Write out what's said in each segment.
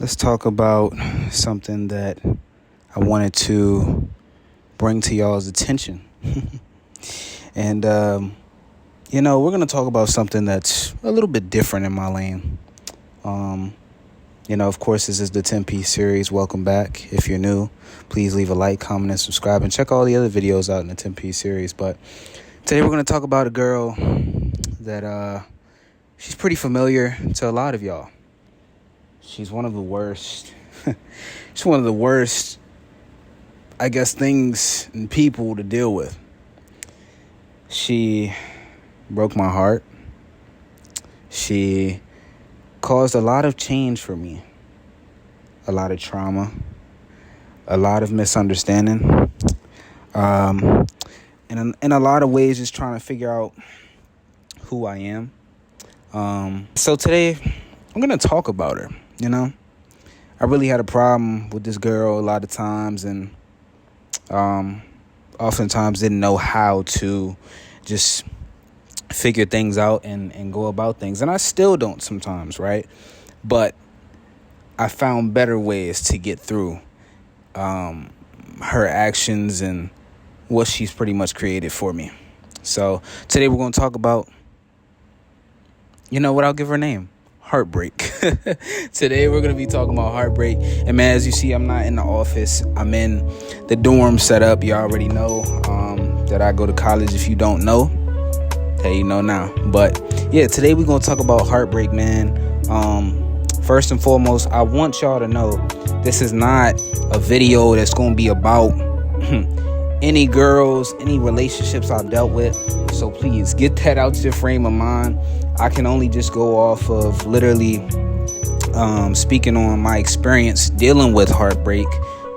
Let's talk about something that I wanted to bring to y'all's attention. And, we're going to talk about something that's a little bit different in my lane. Of course, this is the 10-piece series. Welcome back. If you're new, please leave a like, comment, and subscribe, and check all the other videos out in the 10-piece series. But today we're going to talk about a girl that she's pretty familiar to a lot of y'all. She's one of the worst. She's one of the worst, I guess, things and people to deal with. She broke my heart. She caused a lot of change for me. A lot of trauma. A lot of misunderstanding. And in a lot of ways, just trying to figure out who I am. So today, I'm going to talk about her. I really had a problem with this girl a lot of times, and oftentimes didn't know how to just figure things out and go about things. And I still don't sometimes, right? But I found better ways to get through her actions and what she's pretty much created for me. So today we're going to talk about, I'll give her a name. Heartbreak. Today we're going to be talking about heartbreak. And man, as you see, I'm not in the office. I'm in the dorm setup. You already know that I go to college. If you don't know, hey, you know now. But yeah, today we're going to talk about heartbreak, man. First and foremost, I want y'all to know this is not a video that's going to be about any girls, any relationships I've dealt with. So please get that out your frame of mind. I can only just go off of literally speaking on my experience dealing with heartbreak,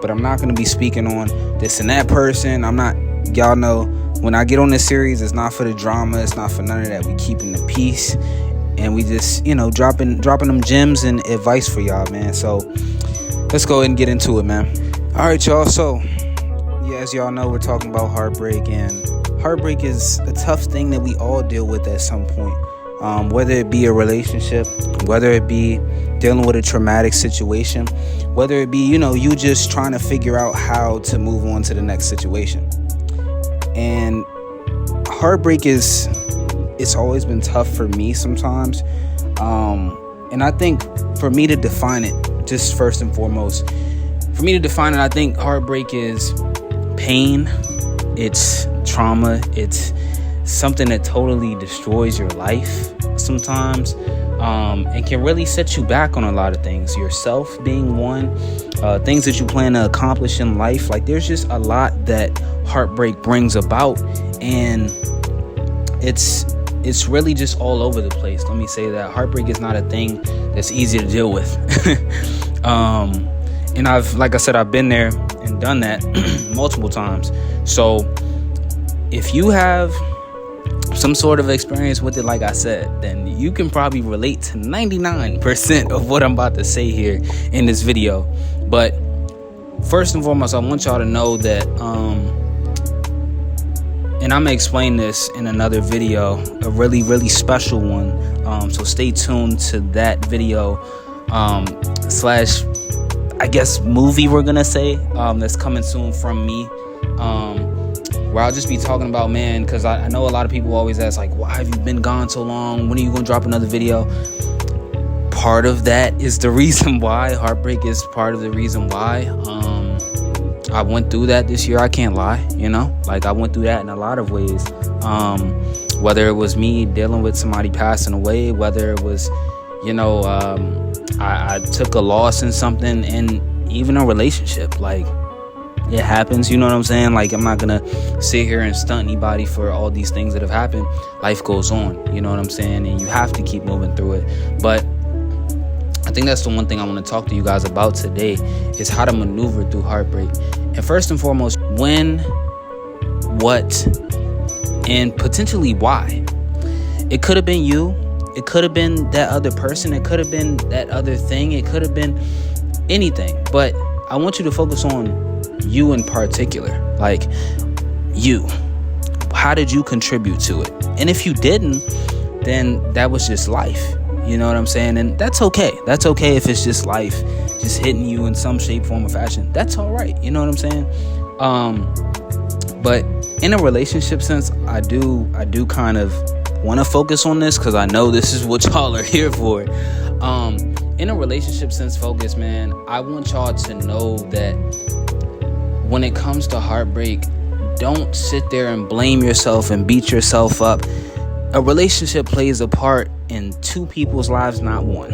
but I'm not going to be speaking on this and that person. Y'all know when I get on this series, it's not for the drama. It's not for none of that. We keeping the peace, and we just, dropping them gems and advice for y'all, man. So let's go ahead and get into it, man. All right, y'all. So yeah, as y'all know, we're talking about heartbreak, and heartbreak is a tough thing that we all deal with at some point. Whether it be a relationship, whether it be dealing with a traumatic situation, whether it be, you just trying to figure out how to move on to the next situation. And heartbreak it's always been tough for me sometimes. And I think for me to define it, just first and foremost, I think heartbreak is pain, it's trauma, it's something that totally destroys your life sometimes, and can really set you back on a lot of things, yourself being one, things that you plan to accomplish in life. Like, there's just a lot that heartbreak brings about, and it's really just all over the place. Let me say that heartbreak is not a thing that's easy to deal with. And I've been there and done that multiple times. So if you have some sort of experience with it, like I said, then you can probably relate to 99% of what I'm about to say here in this video. But first and foremost, I want y'all to know that, and I'm gonna explain this in another video, a really, really special one. So stay tuned to that video, slash, I guess, movie we're gonna say, that's coming soon from me. Where I'll just be talking about, man, because I know a lot of people always ask, like, why have you been gone so long? When are you going to drop another video? Part of that is the reason why. Heartbreak is part of the reason why. I went through that this year. I can't lie, Like, I went through that in a lot of ways. Whether it was me dealing with somebody passing away, whether it was, I took a loss in something, and even a relationship, like, it happens, you know what I'm saying? Like, I'm not gonna sit here and stunt anybody for all these things that have happened. Life goes on, you know what I'm saying? And you have to keep moving through it. But I think that's the one thing I want to talk to you guys about today, is how to maneuver through heartbreak. And first and foremost, when, what, and potentially why. It could have been you. It could have been that other person. It could have been that other thing. It could have been anything. But I want you to focus on you in particular. Like, you. How did you contribute to it? And if you didn't, then that was just life. You know what I'm saying? And that's okay. That's okay if it's just life. just hitting you in some shape, form, or fashion, that's all right. You know what I'm saying? But in a relationship sense, I do kind of want to focus on this because I know this is what y'all are here for. In a relationship sense focus, man, I want y'all to know that when it comes to heartbreak, don't sit there and blame yourself and beat yourself up. A relationship plays a part in two people's lives, not one.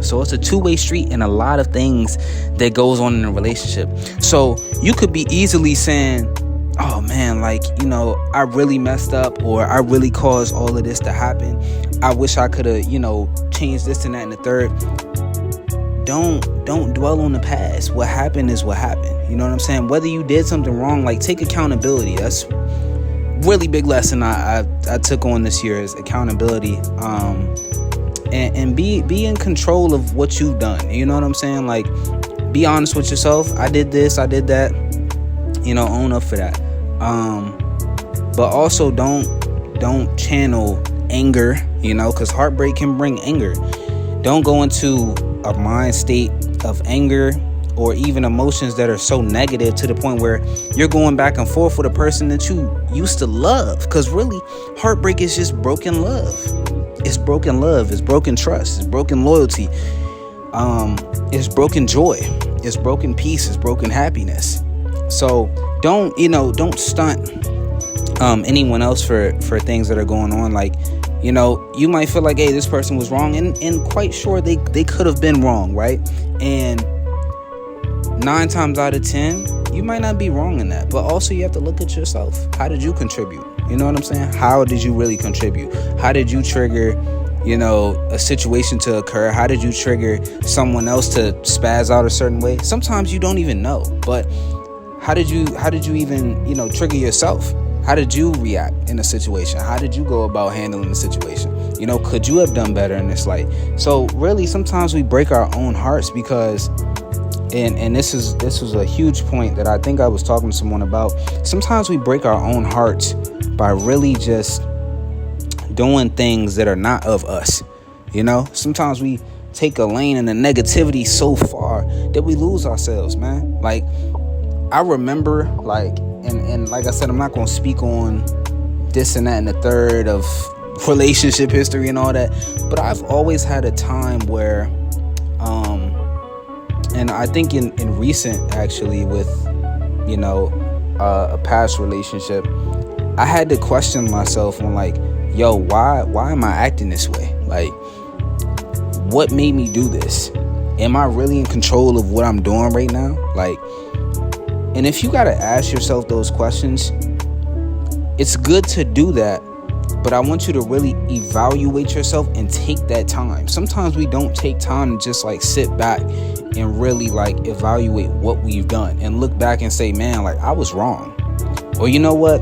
So it's a two-way street and a lot of things that goes on in a relationship. So you could be easily saying, oh man, like, you know, I really messed up, or I really caused all of this to happen. I wish I could have, you know, changed this and that and the third. Don't dwell on the past. What happened is what happened. You know what I'm saying? Whether you did something wrong, like, take accountability. That's really big lesson I took on this year is accountability. And be in control of what you've done. You know what I'm saying? Like, be honest with yourself. I did this, I did that. You know, own up for that. But also don't channel anger, you know, because heartbreak can bring anger. Don't go into a mind state of anger or even emotions that are so negative to the point where you're going back and forth with a person that you used to love. Because really, heartbreak is just broken love. It's broken love. It's broken trust. It's broken loyalty. It's broken joy. It's broken peace. It's broken happiness. So don't stunt anyone else for things that are going on. Like, you know, you might feel like, hey, this person was wrong, and quite sure they could have been wrong, right? And 9 times out of 10, you might not be wrong in that. But also you have to look at yourself. How did you contribute? You know what I'm saying? How did you really contribute? How did you trigger, you know, a situation to occur? How did you trigger someone else to spaz out a certain way? Sometimes you don't even know. But how did you even, you know, trigger yourself? How did you react in a situation? How did you go about handling the situation? You know, could you have done better in this light? So really, sometimes we break our own hearts because, and this was a huge point that I think I was talking to someone about. Sometimes we break our own hearts by really just doing things that are not of us. You know, sometimes we take a lane in the negativity so far that we lose ourselves, man. Like, I remember, like, and like I said, I'm not going to speak on this and that and the third of relationship history and all that, but I've always had a time where, and I think in recent, actually, with, you know, a past relationship, I had to question myself on, like, yo, why am I acting this way? Like, what made me do this? Am I really in control of what I'm doing right now? Like, and if you got to ask yourself those questions, it's good to do that, but I want you to really evaluate yourself and take that time. Sometimes we don't take time to just, like, sit back and really, like, evaluate what we've done and look back and say, man, like, I was wrong. Or, you know what?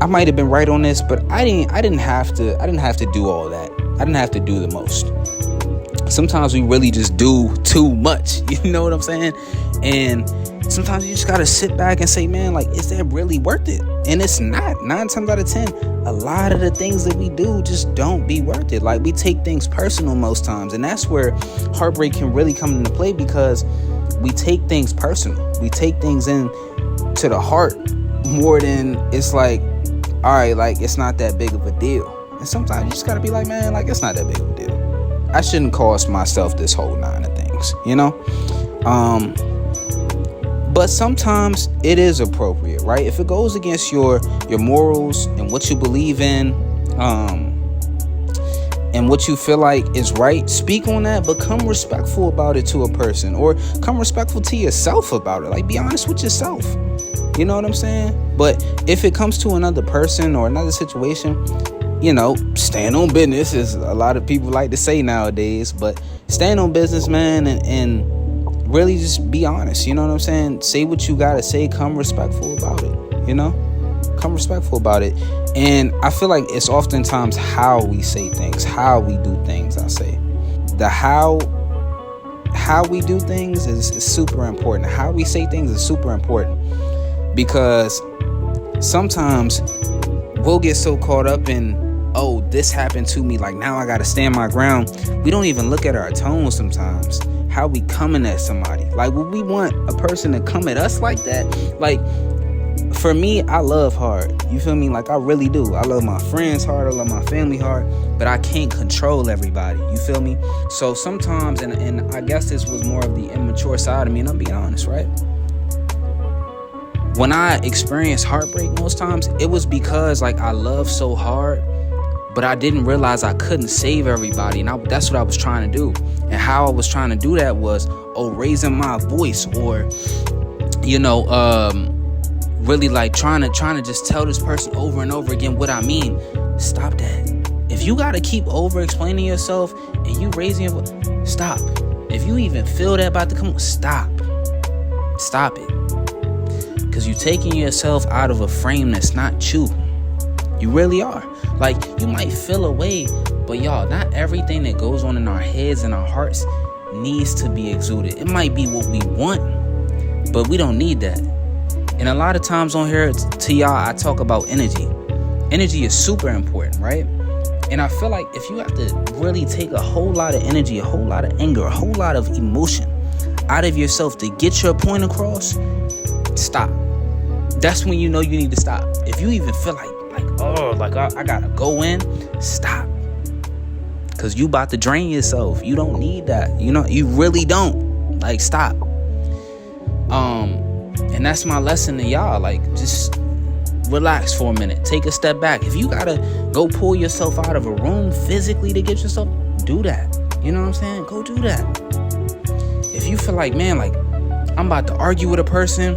I might have been right on this, but I didn't have to do all that. I didn't have to do the most. Sometimes we really just do too much. You know what I'm saying? And sometimes you just gotta sit back and say, man, like, is that really worth it? And it's not. 9 times out of 10, a lot of the things that we do just don't be worth it. Like, we take things personal most times, and that's where heartbreak can really come into play, because we take things personal. We take things in to the heart more than it's like, all right, like, it's not that big of a deal. And sometimes you just gotta be like, man, like, it's not that big of a deal. I shouldn't cost myself this whole 9 of things, you know? But sometimes it is appropriate, right? If it goes against your morals and what you believe in, and what you feel like is right, speak on that, but come respectful about it to a person, or come respectful to yourself about it. Like, be honest with yourself. You know what I'm saying? But if it comes to another person or another situation, you know, stand on business, as a lot of people like to say nowadays. But stand on business, man, and really just be honest. You know what I'm saying? Say what you gotta say. Come respectful about it. You know? Come respectful about it. And I feel like it's oftentimes how we say things, how we do things. I say the how we do things is super important. How we say things is super important, because sometimes we'll get so caught up in, oh, this happened to me, like, now I gotta stand my ground. We don't even look at our tone sometimes. how we coming at somebody. Like, would we want a person to come at us like that? Like, for me, I love hard. You feel me? Like, I really do. I love my friends hard. I love my family hard. But I can't control everybody. You feel me? So sometimes, and I guess this was more of the immature side of me, and I'm being honest, right? When I experienced heartbreak most times, it was because, like, I love so hard, but I didn't realize I couldn't save everybody. And that's what I was trying to do. And how I was trying to do that was, raising my voice, or, really like trying to just tell this person over and over again what I mean. Stop that. If you got to keep over explaining yourself and you raising your voice, stop. If you even feel that about to come on, stop it. Because you're taking yourself out of a frame that's not you. You really are. Like, you might feel a way, but y'all, not everything that goes on in our heads and our hearts needs to be exuded. It might be what we want, but we don't need that. And a lot of times on here to y'all, I talk about energy. Energy is super important, right? And I feel like if you have to really take a whole lot of energy, a whole lot of anger, a whole lot of emotion out of yourself to get your point across, stop. That's when you know you need to stop. If you even feel like I gotta go in, stop. Because you about to drain yourself. You don't need that. You really don't. Like, stop. And that's my lesson to y'all. Like, just relax for a minute. Take a step back. If you gotta go pull yourself out of a room physically to get yourself, do that. You know what I'm saying? Go do that. If you feel like, man, like, I'm about to argue with a person,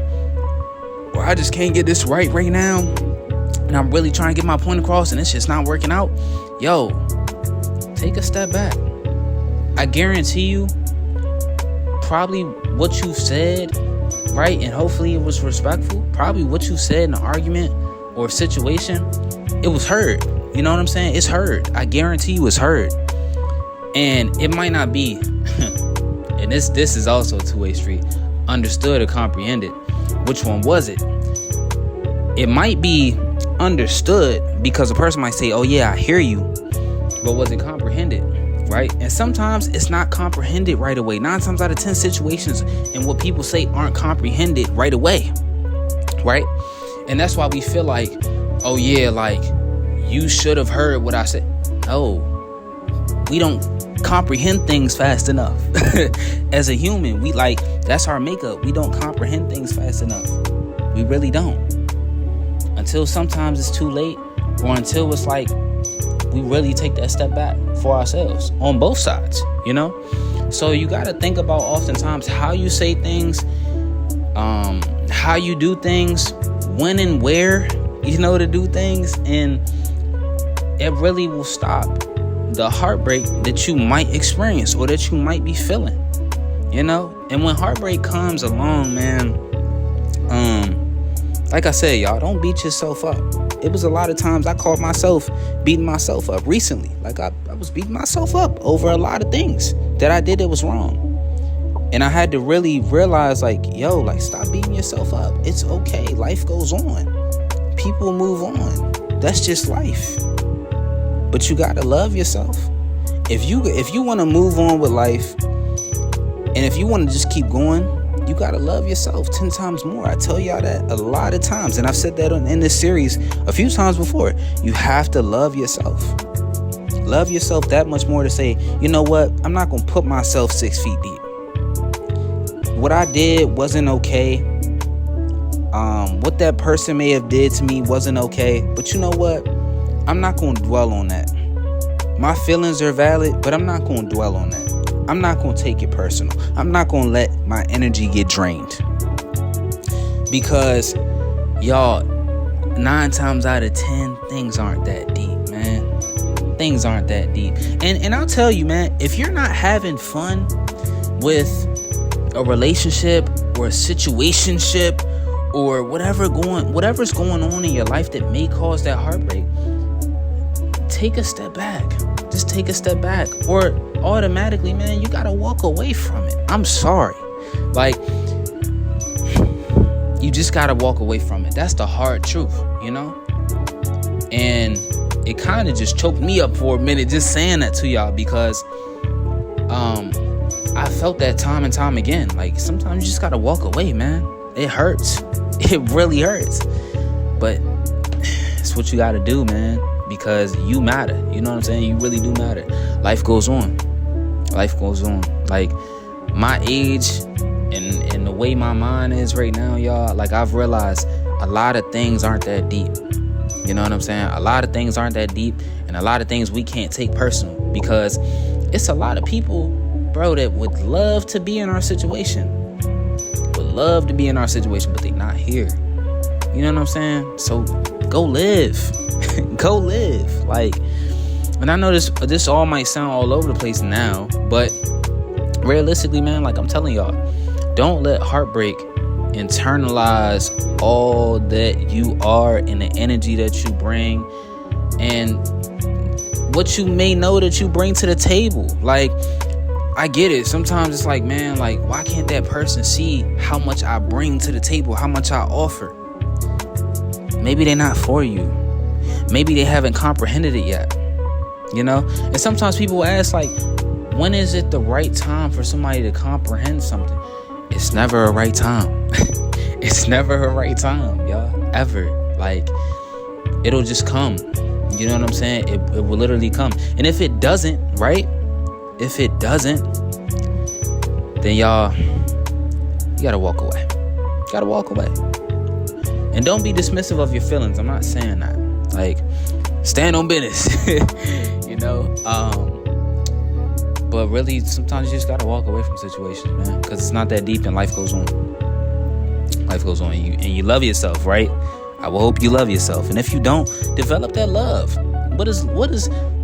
or I just can't get this right now, and I'm really trying to get my point across and it's just not working out, yo, take a step back. I guarantee you, probably what you said, right, and hopefully it was respectful, probably what you said in an argument or situation, it was heard. You know what I'm saying? It's heard. I guarantee you it's heard. And it might not be, and this is also a two-way street, understood or comprehended. Which one was it? It might be understood because a person might say, oh yeah, I hear you, but was it comprehended? Right? And sometimes it's not comprehended right away. 9 times out of 10 situations and what people say aren't comprehended right away. Right? And that's why we feel like, oh yeah, like, you should have heard what I said. No, we don't comprehend things fast enough. As a human, we that's our makeup. We don't comprehend things fast enough. We really don't. Until sometimes it's too late, or until it's like we really take that step back for ourselves on both sides, So you got to think about oftentimes how you say things, how you do things, when and where, to do things. And it really will stop the heartbreak that you might experience or that you might be feeling, And when heartbreak comes along, man, like I said, y'all, don't beat yourself up. It was a lot of times I caught myself beating myself up recently. Like, I was beating myself up over a lot of things that I did that was wrong. And I had to really realize, like, yo, like, stop beating yourself up. It's okay. Life goes on. People move on. That's just life. But you got to love yourself. If you want to move on with life, and if you want to just keep going, you got to love yourself 10 times more. I tell y'all that a lot of times. And I've said that in this series a few times before. You have to love yourself. Love yourself that much more to say, you know what? I'm not going to put myself 6 feet deep. What I did wasn't okay. What that person may have did to me wasn't okay. But you know what? I'm not going to dwell on that. My feelings are valid, but I'm not going to dwell on that. I'm not going to take it personal. I'm not going to let my energy get drained. Because, y'all, 9 times out of 10, things aren't that deep, man. Things aren't that deep. And I'll tell you, man, if you're not having fun with a relationship or a situationship or whatever's going on in your life that may cause that heartbreak, take a step back. Just take a step back, or automatically, man, you gotta walk away from it. I'm sorry. Like, you just gotta walk away from it. That's the hard truth, And it kind of just choked me up for a minute just saying that to y'all, because I felt that time and time again. Like, sometimes you just gotta walk away, man. It hurts. It really hurts. But it's what you gotta do, man, because you matter. You know what I'm saying? You really do matter. Life goes on. Life goes on. Like, my age and the way my mind is right now, y'all, like, I've realized a lot of things aren't that deep. You know what I'm saying? A lot of things aren't that deep, and a lot of things we can't take personal, because it's a lot of people, bro, that would love to be in our situation. Would love to be in our situation, but they not here. You know what I'm saying? So go live. Go live. Like, and I know this all might sound all over the place now, but realistically, man, like I'm telling y'all, don't let heartbreak internalize all that you are and the energy that you bring and what you may know that you bring to the table. Like, I get it. Sometimes it's like, man, like, why can't that person see how much I bring to the table, how much I offer? Maybe they're not for you. Maybe they haven't comprehended it yet, you know? And sometimes people ask, like, when is it the right time for somebody to comprehend something? It's never a right time. It's never a right time, y'all, ever. Like, it'll just come. You know what I'm saying? It will literally come. And if it doesn't, right? If it doesn't, then y'all, you gotta walk away. You gotta walk away. And don't be dismissive of your feelings. I'm not saying that. Like, stand on business. You know? But really, sometimes you just gotta walk away from situations, man, because it's not that deep and life goes on. Life goes on, and you love yourself, right? I will hope you love yourself. And if you don't, develop that love. What is,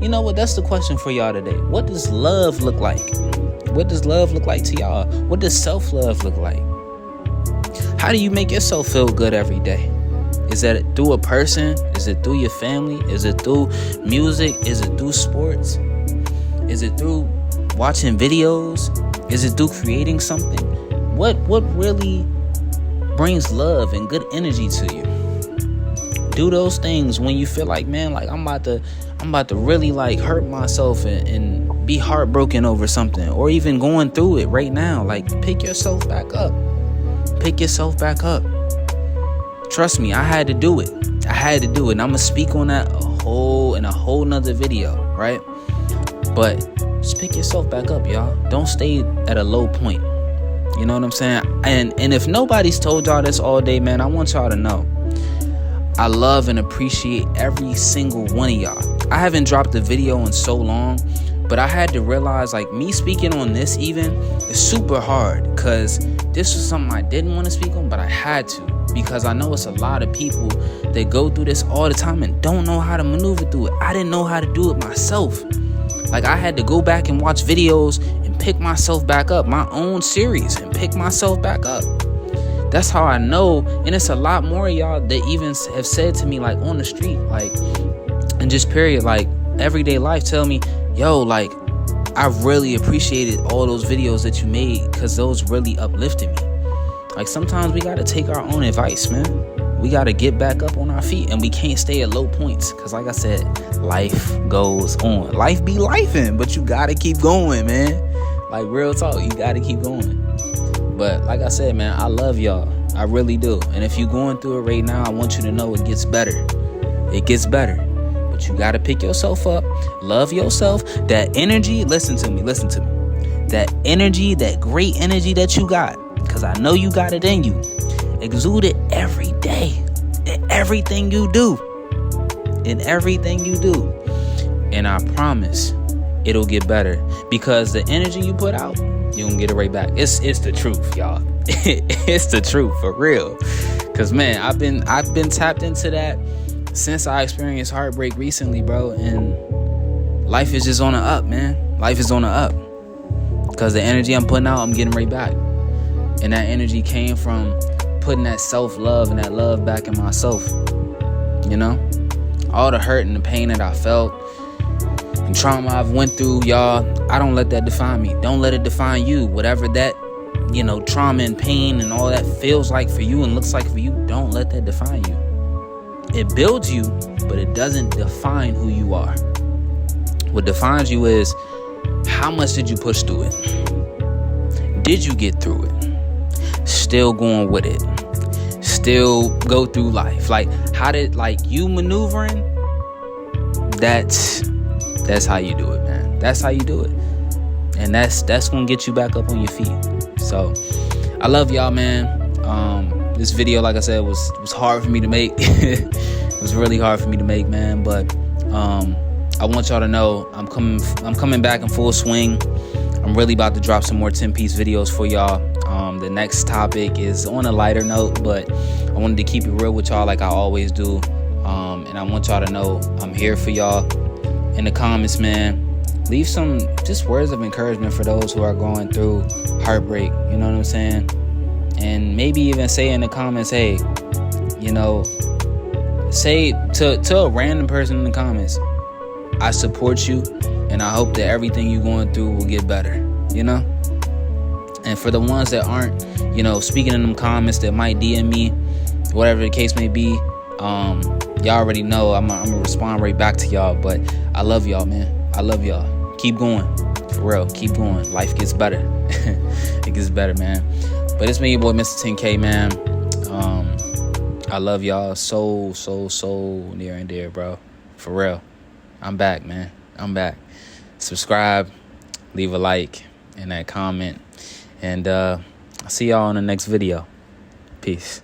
you know what? That's the question for y'all today. What does love look like? What does love look like to y'all? What does self-love look like? How do you make yourself feel good every day? Is that through a person? Is it through your family? Is it through music? Is it through sports? Is it through watching videos? Is it through creating something? What really brings love and good energy to you? Do those things when you feel like, man, like I'm about to really like hurt myself and be heartbroken over something, or even going through it right now. Like, pick yourself back up. Pick yourself back up. Trust me, I had to do it. And I'm gonna speak on that in a whole nother video, right? But just pick yourself back up, y'all. Don't stay at a low point. You know what I'm saying? And if nobody's told y'all this all day, man, I want y'all to know, I love and appreciate every single one of y'all. I haven't dropped a video in so long, but I had to realize, like, me speaking on this even is super hard, because this was something I didn't want to speak on, but I had to, because I know it's a lot of people that go through this all the time and don't know how to maneuver through it. I didn't know how to do it myself. Like, I had to go back and watch videos and pick myself back up, my own series, and pick myself back up. That's how I know. And it's a lot more of y'all that even have said to me, like, on the street, like, and just period, like, everyday life, tell me, yo, like, I really appreciated all those videos that you made, because those really uplifted me. Like, sometimes we gotta take our own advice, man. We gotta get back up on our feet, and we can't stay at low points, because like I said, life goes on. Life be lifing, but you gotta keep going, man. Like, real talk, you gotta keep going. But like I said, man, I love y'all. I really do. And if you're going through it right now, I want you to know it gets better. It gets better. But you got to pick yourself up. Love yourself. That energy, listen to me. That energy, that great energy that you got, because I know you got it in you. Exude it every day. In everything you do. In everything you do. And I promise it'll get better. Because the energy you put out, you're gonna get it right back. It's the truth, y'all. It's the truth, for real. Cause man, I've been tapped into that since I experienced heartbreak recently, bro. And life is just on the up, man. Life is on the up. Cause the energy I'm putting out, I'm getting right back. And that energy came from putting that self-love and that love back in myself. You know? All the hurt and the pain that I felt and trauma I've went through, y'all, I don't let that define me. Don't let it define you. Whatever that, you know, trauma and pain and all that feels like for you and looks like for you, don't let that define you. It builds you, but it doesn't define who you are. What defines you is, how much did you push through it? did you get through it? Still going with it. Still go through life. Like, how did, like, you maneuvering? That's how you do it, man. That's how you do it. And that's gonna get you back up on your feet. So I love y'all, man. This video, like I said, was hard for me to make. It was really hard for me to make, man. But I want y'all to know I'm coming back in full swing. I'm really about to drop some more 10-piece videos for y'all. The next topic is on a lighter note, but I wanted to keep it real with y'all like I always do. And I want y'all to know I'm here for y'all. In the comments, man, leave some just words of encouragement for those who are going through heartbreak. You know what I'm saying? And maybe even say in the comments, hey, you know, say to a random person in the comments, I support you, and I hope that everything you're going through will get better, you know? And for the ones that aren't, you know, speaking in them comments, that might DM me, whatever the case may be, y'all already know I'm gonna respond right back to y'all. But I love y'all, man. I love y'all. Keep going. For real, keep going. Life gets better. It gets better, man. But it's me, your boy, Mr. 10K, man. I love y'all so near and dear, bro. For real. I'm back, man. I'm back. Subscribe, leave a like and that comment. And I'll see y'all in the next video. Peace.